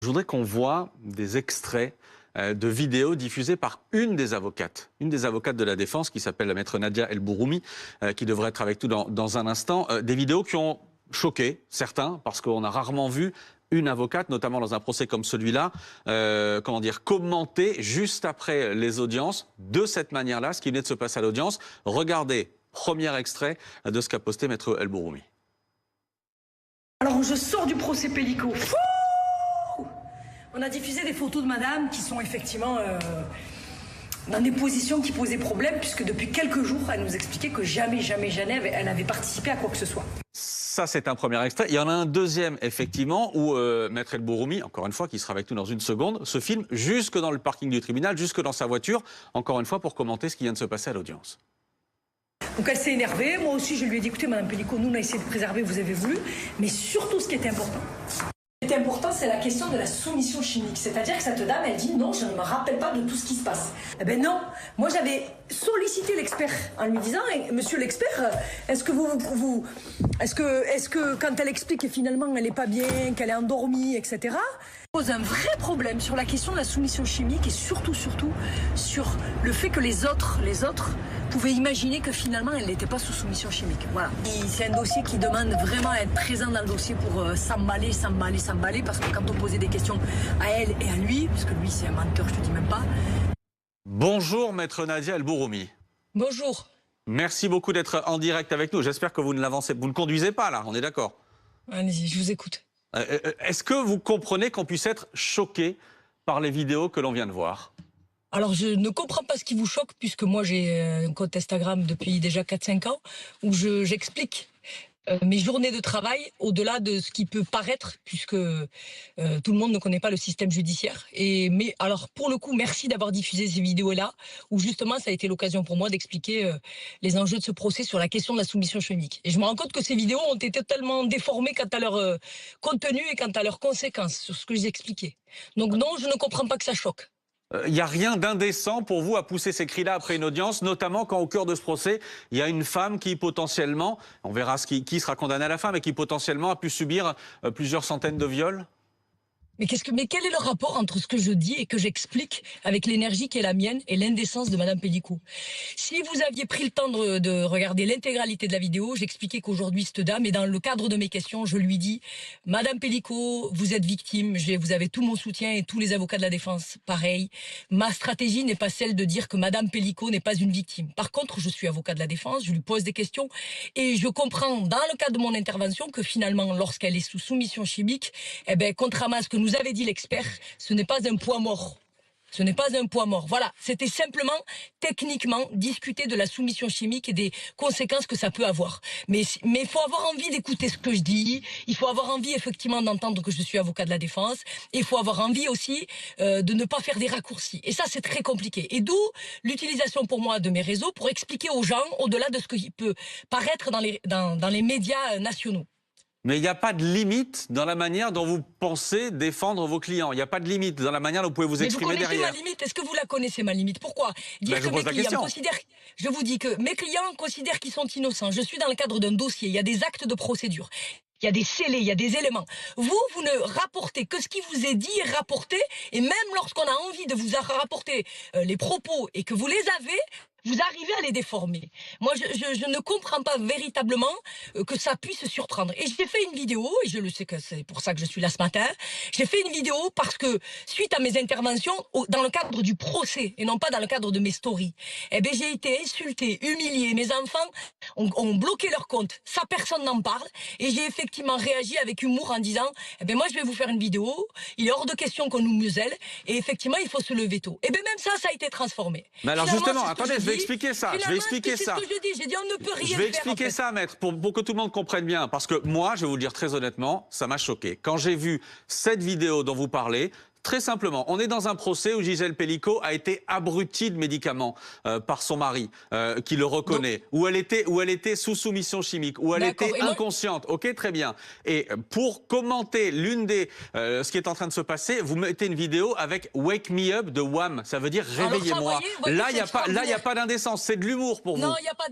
Je voudrais qu'on voit des extraits de vidéos diffusées par une des avocates de la défense qui s'appelle la maître Nadia El Bouroumi, qui devrait être avec nous dans un instant. Des vidéos qui ont choqué certains, parce qu'on a rarement vu une avocate, notamment dans un procès comme celui-là, commenter juste après les audiences, de cette manière-là, ce qui venait de se passer à l'audience. Regardez, premier extrait de ce qu'a posté maître El Bouroumi. Alors je sors du procès Pellico. On a diffusé des photos de madame qui sont effectivement dans des positions qui posaient problème, puisque depuis quelques jours, elle nous expliquait que jamais elle avait participé à quoi que ce soit. Ça, c'est un premier extrait. Il y en a un deuxième, effectivement, où maître El Bouroumi, encore une fois, qui sera avec nous dans une seconde, se filme jusque dans le parking du tribunal, jusque dans sa voiture, encore une fois, pour commenter ce qui vient de se passer à l'audience. Donc elle s'est énervée. Moi aussi, je lui ai dit, écoutez, madame Pellico, nous, on a essayé de préserver, vous avez voulu. Mais surtout, ce qui était important, c'est la question de la soumission chimique. C'est-à-dire que cette dame, elle dit non, je ne me rappelle pas de tout ce qui se passe. Eh ben non, moi j'avais sollicité l'expert en lui disant, monsieur l'expert, est-ce que quand elle explique que finalement elle n'est pas bien, qu'elle est endormie, etc., pose un vrai problème sur la question de la soumission chimique et surtout sur le fait que les autres pouvaient imaginer que finalement elle n'était pas sous soumission chimique. Voilà. C'est un dossier qui demande vraiment à être présent dans le dossier pour s'emballer, parce que quand on posait des questions à elle et à lui, parce que lui c'est un menteur, je te dis même pas. Bonjour maître Nadia El Bouroumi. Bonjour. Merci beaucoup d'être en direct avec nous. J'espère que vous ne conduisez pas là, on est d'accord? Allez-y, je vous écoute. Est-ce que vous comprenez qu'on puisse être choqué par les vidéos que l'on vient de voir? Alors, je ne comprends pas ce qui vous choque, puisque moi, j'ai un compte Instagram depuis déjà 4-5 ans, où j'explique mes journées de travail, au-delà de ce qui peut paraître, puisque tout le monde ne connaît pas le système judiciaire. Mais alors, pour le coup, merci d'avoir diffusé ces vidéos-là, où justement, ça a été l'occasion pour moi d'expliquer les enjeux de ce procès sur la question de la soumission chimique. Et je me rends compte que ces vidéos ont été totalement déformées quant à leur contenu et quant à leurs conséquences sur ce que j'ai expliqué. Donc non, je ne comprends pas que ça choque. Il n'y a rien d'indécent pour vous à pousser ces cris-là après une audience, notamment quand au cœur de ce procès, il y a une femme qui potentiellement, on verra qui sera condamné à la fin, mais qui potentiellement a pu subir plusieurs centaines de viols? Mais quel est le rapport entre ce que je dis et que j'explique avec l'énergie qui est la mienne et l'indécence de Madame Pellico? Si vous aviez pris le temps de regarder l'intégralité de la vidéo, j'expliquais qu'aujourd'hui, cette dame, et dans le cadre de mes questions, je lui dis, Madame Pellico, vous êtes victime, vous avez tout mon soutien et tous les avocats de la défense, pareil. Ma stratégie n'est pas celle de dire que Madame Pellico n'est pas une victime. Par contre, je suis avocat de la défense, je lui pose des questions et je comprends dans le cadre de mon intervention que finalement, lorsqu'elle est sous soumission chimique, eh ben, contrairement à ce que nous avait dit l'expert, ce n'est pas un poids mort. Ce n'est pas un poids mort. Voilà, c'était simplement, techniquement, discuter de la soumission chimique et des conséquences que ça peut avoir. Mais il faut avoir envie d'écouter ce que je dis, il faut avoir envie effectivement d'entendre que je suis avocat de la défense, et il faut avoir envie aussi de ne pas faire des raccourcis. Et ça, c'est très compliqué. Et d'où l'utilisation pour moi de mes réseaux pour expliquer aux gens, au-delà de ce qui peut paraître dans les médias nationaux. Mais il n'y a pas de limite dans la manière dont vous pensez défendre vos clients. Il n'y a pas de limite dans la manière dont vous pouvez vous exprimer derrière. Mais vous connaissez ma limite. Est-ce que vous la connaissez, ma limite? Pourquoi dire que mes clients considèrent... Je vous dis que mes clients considèrent qu'ils sont innocents. Je suis dans le cadre d'un dossier. Il y a des actes de procédure. Il y a des scellés, il y a des éléments. Vous ne rapportez que ce qui vous est dit et rapporté. Et même lorsqu'on a envie de vous rapporter les propos et que vous les avez... vous arrivez à les déformer. Moi, je ne comprends pas véritablement que ça puisse surprendre. Et j'ai fait une vidéo, et je le sais que c'est pour ça que je suis là ce matin, j'ai fait une vidéo parce que, suite à mes interventions, dans le cadre du procès, et non pas dans le cadre de mes stories, eh ben, j'ai été insultée, humiliée. Mes enfants ont bloqué leur compte. Ça, personne n'en parle. Et j'ai effectivement réagi avec humour en disant, eh ben, moi, je vais vous faire une vidéo, il est hors de question qu'on nous muselle, et effectivement, il faut se lever tôt. Et bien, même ça a été transformé. Mais alors, justement, attendez, je vais expliquer ça. Je vais expliquer ça. C'est ce que je dis. J'ai dit, on ne peut rien faire. Je vais expliquer ça, maître, pour que tout le monde comprenne bien. Parce que moi, je vais vous le dire très honnêtement, ça m'a choqué. Quand j'ai vu cette vidéo dont vous parlez, Très simplement, on est dans un procès où Gisèle Pelicot a été abrutie de médicaments par son mari, qui le reconnaît, où elle était sous soumission chimique, où elle était inconsciente. Ok, très bien. Et pour commenter ce qui est en train de se passer, vous mettez une vidéo avec Wake Me Up de Wham. Ça veut dire réveillez-moi. Là, il n'y a pas d'indécence. C'est de l'humour pour vous. Non, il n'y a pas.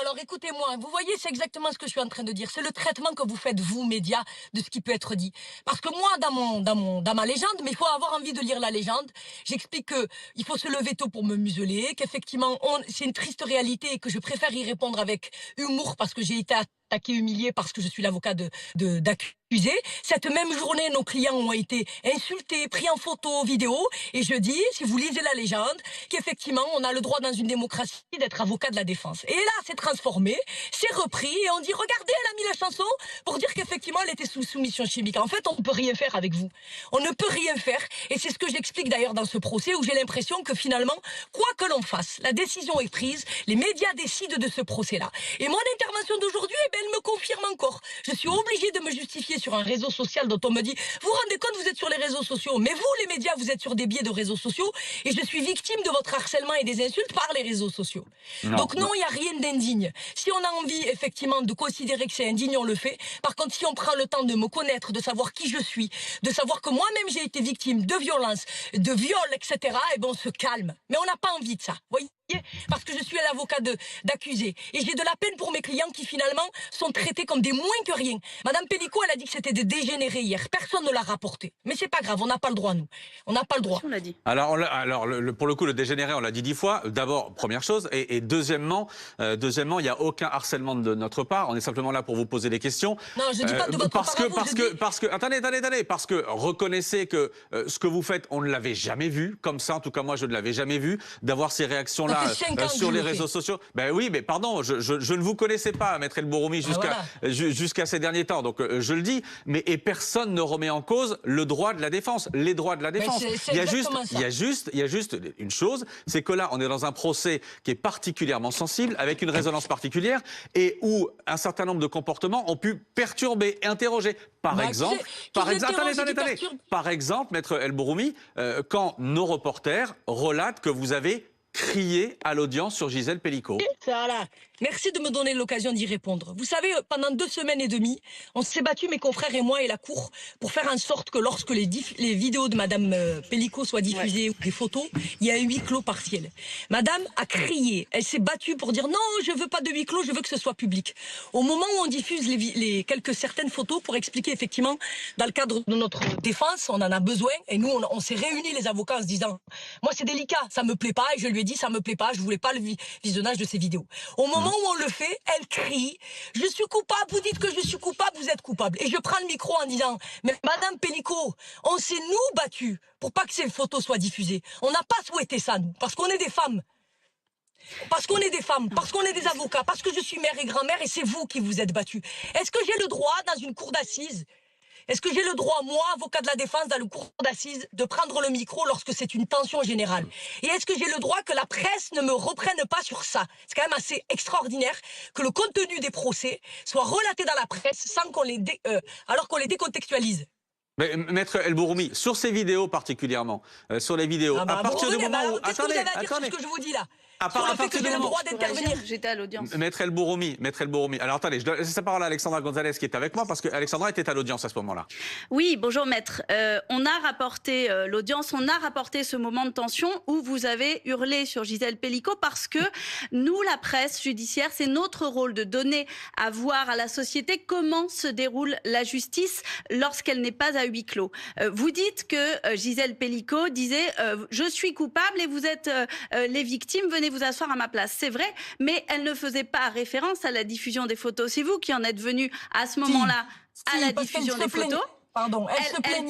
Alors écoutez-moi. Vous voyez, c'est exactement ce que je suis en train de dire. C'est le traitement que vous faites, vous, médias, de ce qui peut être dit. Parce que moi, dans ma légende, mais il faut avoir envie de lire la légende, j'explique qu'il faut se lever tôt pour me museler, qu'effectivement, c'est une triste réalité et que je préfère y répondre avec humour parce que j'ai été attaqué, humilié parce que je suis l'avocat d'accusé. Cette même journée, nos clients ont été insultés, pris en photo, vidéo. Et je dis, si vous lisez la légende, qu'effectivement, on a le droit dans une démocratie d'être avocat de la défense. Et là, c'est transformé, c'est repris, et on dit, regardez, elle a mis la chanson pour dire qu'effectivement, elle était sous soumission chimique. En fait, on ne peut rien faire avec vous. On ne peut rien faire. Et c'est ce que j'explique d'ailleurs dans ce procès, où j'ai l'impression que finalement, quoi que l'on fasse, la décision est prise, les médias décident de ce procès-là. Et mon intervention d'aujourd'hui, elle me confirme encore. Je suis obligée de me justifier sur un réseau social dont on me dit « Vous vous rendez compte, vous êtes sur les réseaux sociaux, mais vous, les médias, vous êtes sur des biais de réseaux sociaux et je suis victime de votre harcèlement et des insultes par les réseaux sociaux. » Donc non, il n'y a rien d'indigne. Si on a envie, effectivement, de considérer que c'est indigne, on le fait. Par contre, si on prend le temps de me connaître, de savoir qui je suis, de savoir que moi-même j'ai été victime de violences, de viols, etc., et ben on se calme. Mais on n'a pas envie de ça, voyez ? Parce que je suis l'avocat d'accusé. Et j'ai de la peine pour mes clients qui finalement sont traités comme des moins que rien. Madame Pelicot, elle a dit que c'était des dégénérés hier. Personne ne l'a rapporté. Mais c'est pas grave, on n'a pas le droit, nous. On n'a pas le droit. On l'a dit. Alors pour le coup, le dégénéré, on l'a dit 10 fois. D'abord, première chose. Et deuxièmement, il n'y a aucun harcèlement de notre part. On est simplement là pour vous poser des questions. Non, je dis pas de votre part. Attendez. Parce que reconnaissez que ce que vous faites, on ne l'avait jamais vu. Comme ça, en tout cas, moi, je ne l'avais jamais vu. D'avoir ces réactions-là sur les réseaux sociaux. Ben oui, mais pardon, je ne vous connaissais pas, Maître El Bouroumi, jusqu'à ces derniers temps. Donc je le dis, et personne ne remet en cause le droit de la défense, les droits de la défense. Il y a juste une chose, c'est que là, on est dans un procès qui est particulièrement sensible, avec une résonance particulière, et où un certain nombre de comportements ont pu perturber, interroger. Par exemple, Maître El Bouroumi, quand nos reporters relatent que vous avez crié à l'audience sur Gisèle Pelicot. Voilà. Merci de me donner l'occasion d'y répondre. Vous savez, pendant 2 semaines et demie, on s'est battu, mes confrères et moi, et la Cour, pour faire en sorte que lorsque les vidéos de Madame Pelicot soient diffusées, ou des photos, il y a un huis clos partiel. Madame a crié, elle s'est battue pour dire non, je veux pas de huis clos, je veux que ce soit public. Au moment où on diffuse certaines photos pour expliquer effectivement, dans le cadre de notre défense, on en a besoin, et nous, on s'est réunis les avocats en se disant, moi c'est délicat, ça me plaît pas, et je lui ai dit, ça me plaît pas, je voulais pas le visionnage de ces vidéos. Au moment où on le fait, elle crie « Je suis coupable, vous dites que je suis coupable, vous êtes coupable. » Et je prends le micro en disant « Mais Madame Pelicot, on s'est nous battus pour pas que ces photos soient diffusées. On n'a pas souhaité ça, nous, parce qu'on est des femmes. Parce qu'on est des femmes, parce qu'on est des avocats, parce que je suis mère et grand-mère et c'est vous qui vous êtes battus. Est-ce que j'ai le droit, dans une cour d'assises, est-ce que j'ai le droit, moi, avocat de la défense, dans le cour d'assises, de prendre le micro lorsque c'est une tension générale? Et est-ce que j'ai le droit que la presse ne me reprenne pas sur ça? C'est quand même assez extraordinaire que le contenu des procès soit relaté dans la presse sans alors qu'on les décontextualise. Mais, Maître El Bouroumi, sur ces vidéos particulièrement, sur les vidéos, à partir du moment où... Attendez, sur ce que je vous dis là. Sur le fait que j'ai le droit d'intervenir. J'étais à l'audience. Maître El Bouroumi. Alors attendez, je laisse la parole à Alexandra Gonzalez qui est avec moi parce que Alexandra était à l'audience à ce moment-là. Oui, bonjour maître. On a rapporté l'audience, on a rapporté ce moment de tension où vous avez hurlé sur Gisèle Pelicot parce que nous, la presse judiciaire, c'est notre rôle de donner à voir à la société comment se déroule la justice lorsqu'elle n'est pas à huis clos. Vous dites que Gisèle Pelicot disait je suis coupable et vous êtes les victimes, venez vous asseoir à ma place. C'est vrai, mais elle ne faisait pas référence à la diffusion des photos. C'est vous qui en êtes venu à ce moment-là à la diffusion des photos. Pardon, elle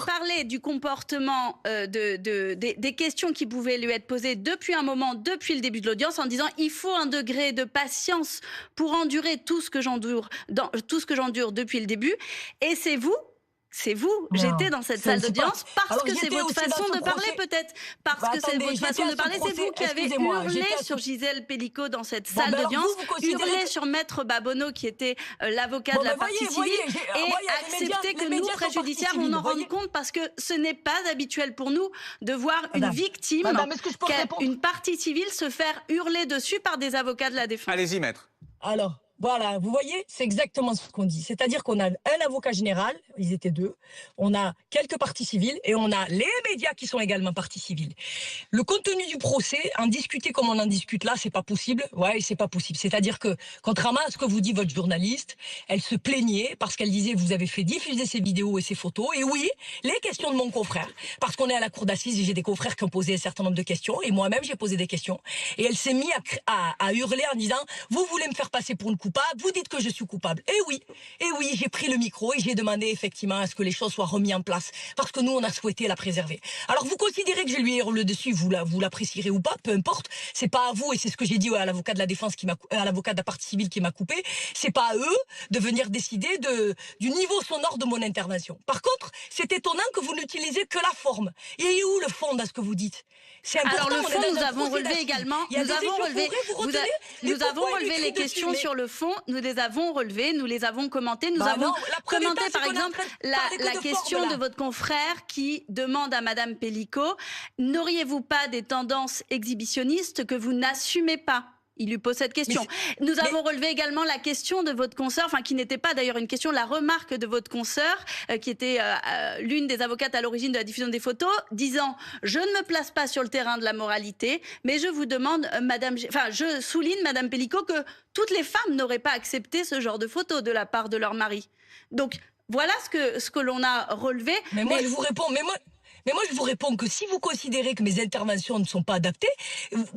parlait du comportement des questions qui pouvaient lui être posées depuis un moment, depuis le début de l'audience, en disant il faut un degré de patience pour endurer tout ce que j'endure depuis le début. Et c'est vous C'est vous, Non, j'étais dans cette salle d'audience parce Alors, que c'est j'étais votre aussi façon dans ce de parler procès. peut-être. Parce Bah, que c'est attendez, votre j'étais façon à de ce parler. C'est procès, vous qui avez excusez-moi, hurlé j'étais à ce- sur Gisèle Pelicot dans cette Bon, salle ben alors, d'audience, vous considérez hurlé que- sur Maître Babonneau qui était l'avocat Bon, de la ben, partie voyez, civile moi, il y a les et médias- accepter que les nous, médias sont préjudiciaires, partie on civile, en rende voyez. compte parce que ce n'est pas habituel pour nous de voir une Madame, victime, Madame, est-ce que je peux répondre une partie civile se faire hurler dessus par des avocats de la défense. Allez-y, maître. Alors, voilà, vous voyez, c'est exactement ce qu'on dit. C'est-à-dire qu'on a un avocat général, ils étaient deux, on a quelques parties civiles et on a les médias qui sont également parties civiles. Le contenu du procès, en discuter comme on en discute là, c'est pas possible. Ouais, c'est pas possible. C'est-à-dire que, contrairement à ce que vous dit votre journaliste, elle se plaignait parce qu'elle disait vous avez fait diffuser ces vidéos et ces photos. Et oui, les questions de mon confrère, parce qu'on est à la cour d'assises et j'ai des confrères qui ont posé un certain nombre de questions et moi-même j'ai posé des questions. Et elle s'est mise à hurler en disant vous voulez me faire passer pour une coupable, vous dites que je suis coupable. Et oui, j'ai pris le micro et j'ai demandé effectivement à ce que les choses soient remises en place parce que nous on a souhaité la préserver. Alors vous considérez que je lui ai hurlé dessus, vous l'apprécierez ou pas, peu importe, c'est pas à vous et c'est ce que j'ai dit à l'avocat de la défense à l'avocat de la partie civile qui m'a coupé, c'est pas à eux de venir décider du niveau sonore de mon intervention. Par contre, c'est étonnant que vous n'utilisez que la forme. Il est où le fond dans ce que vous dites? C'est important. Alors le on est fond, dans nous un avons procès relevé d'assises. également, Il y a nous des avons échos relevé, bourrés, vous retenez Mais nous avons pourquoi relevé il les écrit questions dessus, sur le fond, nous les avons relevées, nous les avons commentées, nous Bah avons non, la preuve commenté étant, c'est par qu'on est en exemple train de parler que la de forme, question là. de votre confrère qui demande à Madame Pellicot, n'auriez-vous pas des tendances exhibitionnistes que vous n'assumez pas? Il lui pose cette question. Nous avons relevé également la question de votre consoeur, enfin qui n'était pas d'ailleurs une question, la remarque de votre consoeur, qui était l'une des avocates à l'origine de la diffusion des photos, disant « Je ne me place pas sur le terrain de la moralité, mais je vous demande, je souligne, Madame Pellicot, que toutes les femmes n'auraient pas accepté ce genre de photos de la part de leur mari. » Donc voilà ce que l'on a relevé. Mais moi, je vous réponds, mais moi, je vous réponds que si vous considérez que mes interventions ne sont pas adaptées,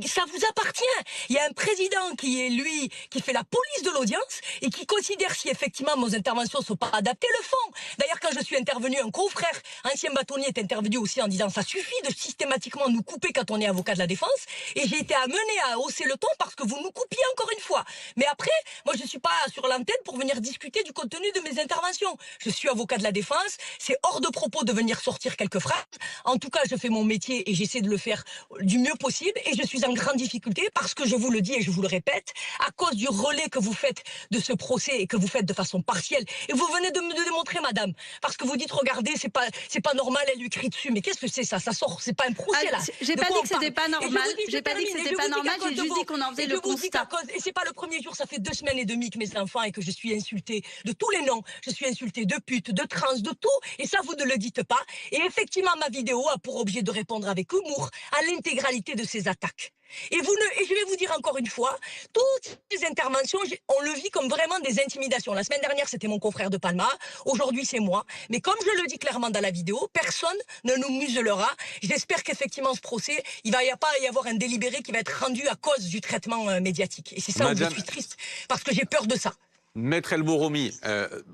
ça vous appartient. Il y a un président qui est, lui, qui fait la police de l'audience et qui considère si effectivement mes interventions ne sont pas adaptées, le font. D'ailleurs, quand je suis intervenu, un confrère, ancien bâtonnier, est intervenu aussi en disant ça suffit de systématiquement nous couper quand on est avocat de la défense. Et j'ai été amené à hausser le ton parce que vous nous coupiez encore une fois. Mais après, moi, je ne suis pas sur l'antenne pour venir discuter du contenu de mes interventions. Je suis avocat de la défense. C'est hors de propos de venir sortir quelques phrases. En tout cas, je fais mon métier et j'essaie de le faire du mieux possible et je suis en grande difficulté parce que je vous le dis et je vous le répète, à cause du relais que vous faites de ce procès et que vous faites de façon partielle. Et vous venez de me le démontrer, madame, parce que vous dites, regardez, c'est pas normal, elle lui crie dessus. Mais qu'est-ce que c'est ça? Ça sort, c'est pas un procès là. J'ai pas dit que c'était pas normal. J'ai pas dit que c'était pas normal. J'ai juste dit qu'on en faisait le constat. Et c'est pas le premier jour, ça fait 2 semaines et demie que mes enfants et que je suis insultée de tous les noms. Je suis insultée de pute, de trans, de tout. Et ça, vous ne le dites pas. Et effectivement, ma vidéo a pour objet de répondre avec humour à l'intégralité de ces attaques. Et je vais vous dire encore une fois, toutes ces interventions, on le vit comme vraiment des intimidations. La semaine dernière, c'était mon confrère de Palma. Aujourd'hui, c'est moi. Mais comme je le dis clairement dans la vidéo, personne ne nous muselera. J'espère qu'effectivement, ce procès, il va pas y avoir un délibéré qui va être rendu à cause du traitement médiatique. Et c'est ça où je suis triste, parce que j'ai peur de ça. Maître El Bourhoumi,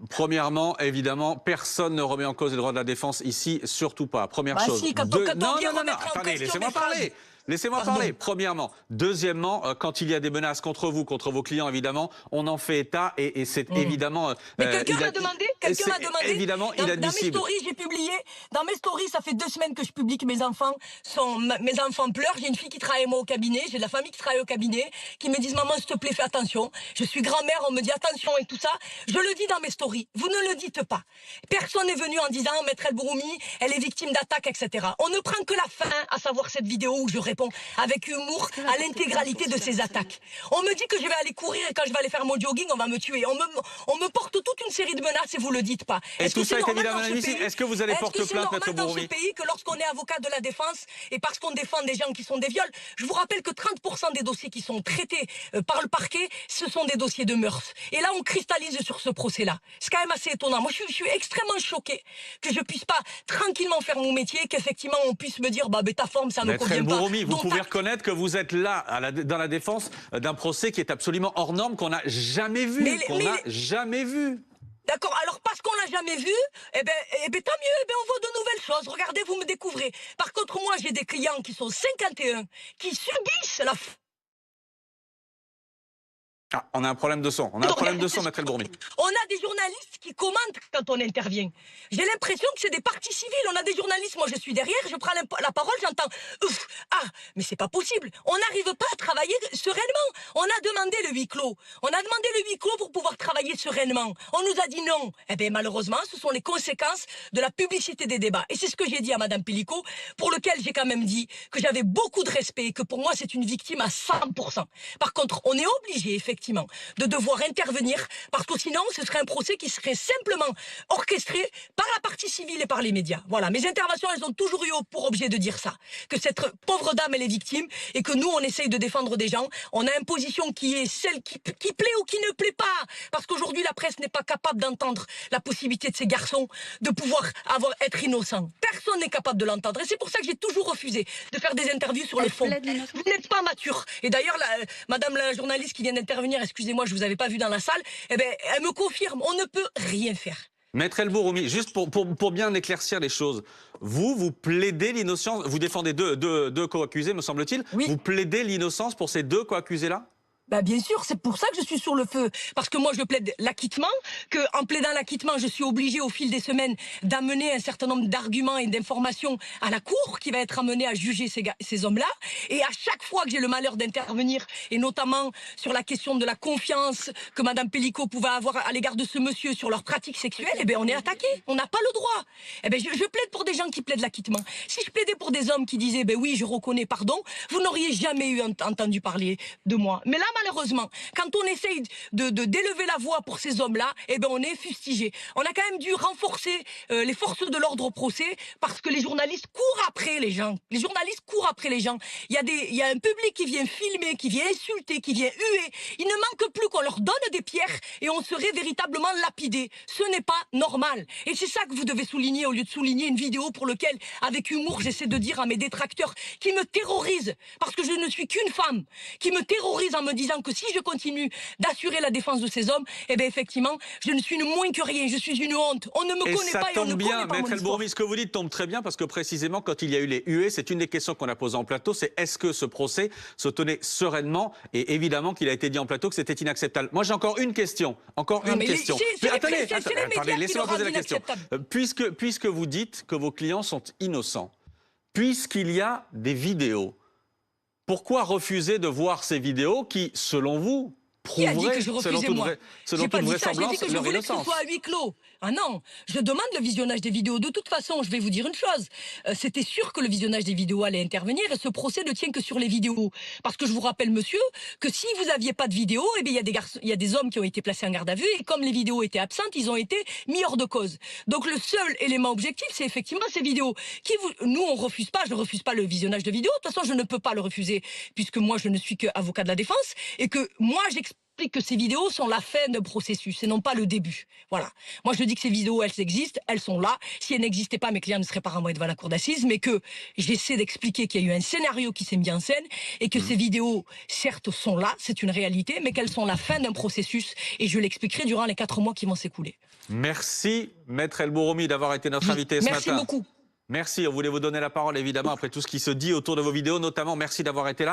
premièrement, évidemment, personne ne remet en cause les droits de la défense ici, surtout pas. Première chose. Si, quand on vient remettre en attendez, question laissez-moi des phrases. parler. Laissez-moi parler, premièrement. Deuxièmement, quand il y a des menaces contre vous, contre vos clients, évidemment, on en fait état et c'est évidemment... Mais quelqu'un m'a demandé, évidemment inadmissible. Dans mes stories, j'ai publié, dans mes stories, ça fait 2 semaines que je publie que mes enfants pleurent. J'ai une fille qui travaille moi au cabinet, j'ai de la famille qui travaille au cabinet, qui me disent, maman, s'il te plaît, fais attention. Je suis grand-mère, on me dit attention et tout ça. Je le dis dans mes stories. Vous ne le dites pas. Personne n'est venu en disant, Maître El Bourhoumi, elle est victime d'attaques, etc. On ne prend que la fin, à savoir cette vidéo où je réponds avec humour à l'intégralité de ces attaques. On me dit que je vais aller courir et quand je vais aller faire mon jogging, on va me tuer. On me porte toute une série de menaces et vous le dites pas. Et tout ça est évidemment inadmissible. Est-ce que vous allez porter plainte, Maître Bourhoumi ? Dans ce pays, que lorsqu'on est avocat de la défense et parce qu'on défend des gens qui sont des viols, je vous rappelle que 30% des dossiers qui sont traités par le parquet, ce sont des dossiers de meurtre. Et là, on cristallise sur ce procès-là. C'est quand même assez étonnant. Moi, je suis extrêmement choquée que je puisse pas tranquillement faire mon métier, qu'effectivement, on puisse me dire, bah, ta forme, ça ne convient pas. Vous pouvez reconnaître que vous êtes là, dans la défense d'un procès qui est absolument hors norme, qu'on n'a jamais vu. Jamais vu. D'accord, alors parce qu'on l'a jamais vu, tant mieux, on voit de nouvelles choses. Regardez, vous me découvrez. Par contre, moi, j'ai des clients qui sont 51, qui subissent la Ah, on a un problème de son. On a un problème de son, Maître El Bourmi. On a des journalistes qui commentent quand on intervient. J'ai l'impression que c'est des parties civiles. On a des journalistes, moi je suis derrière, je prends la parole, j'entends ouf, ah, mais c'est pas possible. On n'arrive pas à travailler sereinement. On a demandé le huis clos. On a demandé le huis clos pour pouvoir travailler sereinement. On nous a dit non. Eh bien malheureusement, ce sont les conséquences de la publicité des débats. Et c'est ce que j'ai dit à Madame Pellicot, pour lequel j'ai quand même dit que j'avais beaucoup de respect et que pour moi c'est une victime à 100%. Par contre, on est obligé effectivement de devoir intervenir parce que sinon ce serait un procès qui serait simplement orchestré par la partie civile et par les médias. Voilà, mes interventions elles ont toujours eu pour objet de dire ça, que cette pauvre dame elle est victime et que nous on essaye de défendre des gens. On a une position qui est celle qui plaît ou qui ne plaît pas, parce qu'aujourd'hui la presse n'est pas capable d'entendre la possibilité de ces garçons de pouvoir être innocents. Personne n'est capable de l'entendre et c'est pour ça que j'ai toujours refusé de faire des interviews sur le fond. Vous n'êtes pas mature. Et d'ailleurs madame la journaliste qui vient d'intervenir, excusez-moi, je vous avais pas vu dans la salle, eh ben, elle me confirme, on ne peut rien faire. Maître El Bourmi, juste pour bien éclaircir les choses, vous plaidez l'innocence, vous défendez deux co-accusés, me semble-t-il. Oui. Vous plaidez l'innocence pour ces deux co-accusés-là? Bah bien sûr, c'est pour ça que je suis sur le feu. Parce que moi, je plaide l'acquittement, qu'en plaidant l'acquittement, je suis obligée au fil des semaines d'amener un certain nombre d'arguments et d'informations à la cour qui va être amenée à juger ces hommes-là. Et à chaque fois que j'ai le malheur d'intervenir, et notamment sur la question de la confiance que Madame Pellicot pouvait avoir à l'égard de ce monsieur sur leurs pratiques sexuelles, eh bien on est attaqué. On n'a pas le droit. Eh bien je plaide pour des gens qui plaident l'acquittement. Si je plaidais pour des hommes qui disaient, ben oui, je reconnais, pardon, vous n'auriez jamais entendu parler de moi. Mais là, malheureusement, quand on essaye d'élever la voix pour ces hommes-là, eh ben on est fustigé. On a quand même dû renforcer les forces de l'ordre au procès parce que les journalistes courent après les gens. Les journalistes courent après les gens. Il y a un public qui vient filmer, qui vient insulter, qui vient huer. Il ne manque plus qu'on leur donne des pierres et on serait véritablement lapidés. Ce n'est pas normal. Et c'est ça que vous devez souligner au lieu de souligner une vidéo pour laquelle, avec humour, j'essaie de dire à mes détracteurs qui me terrorisent, parce que je ne suis qu'une femme, qui me terrorise en me disant que si je continue d'assurer la défense de ces hommes, eh bien effectivement, je ne suis moins que rien, je suis une honte. On ne me connaît pas et on ne connaît pas mon histoire. Ça tombe bien, Maître El Bourmi, ce que vous dites tombe très bien parce que précisément quand il y a eu les huées, c'est une des questions qu'on a posées en plateau, c'est est-ce que ce procès se tenait sereinement, et évidemment qu'il a été dit en plateau que c'était inacceptable. Moi j'ai encore une question, Attendez, laissez-moi poser la question. Puisque vous dites que vos clients sont innocents, puisqu'il y a des vidéos, pourquoi refuser de voir ces vidéos qui, selon vous, prouveraient, selon toute vraisemblance, que je leur voulais que ce innocence? soit à huis clos. Ah non, je demande le visionnage des vidéos. De toute façon, je vais vous dire une chose. C'était sûr que le visionnage des vidéos allait intervenir et ce procès ne tient que sur les vidéos. Parce que je vous rappelle, monsieur, que si vous n'aviez pas de vidéos, eh bien, il y a des hommes qui ont été placés en garde à vue et comme les vidéos étaient absentes, ils ont été mis hors de cause. Donc le seul élément objectif, c'est effectivement ces vidéos. Nous, on refuse pas, je ne refuse pas le visionnage de vidéos. De toute façon, je ne peux pas le refuser puisque moi, je ne suis qu'avocat de la défense et que moi, j'explique que ces vidéos sont la fin d'un processus et non pas le début. Voilà. Moi, je dis que ces vidéos, elles existent, elles sont là. Si elles n'existaient pas, mes clients ne seraient pas renvoyés devant la cour d'assises, mais que j'essaie d'expliquer qu'il y a eu un scénario qui s'est mis en scène et que ces vidéos, certes, sont là, c'est une réalité, mais qu'elles sont la fin d'un processus et je l'expliquerai durant les 4 mois qui vont s'écouler. Merci, Maître El Bourmi, d'avoir été notre invité ce matin. Merci beaucoup. Merci, on voulait vous donner la parole, évidemment, après tout ce qui se dit autour de vos vidéos, notamment merci d'avoir été là.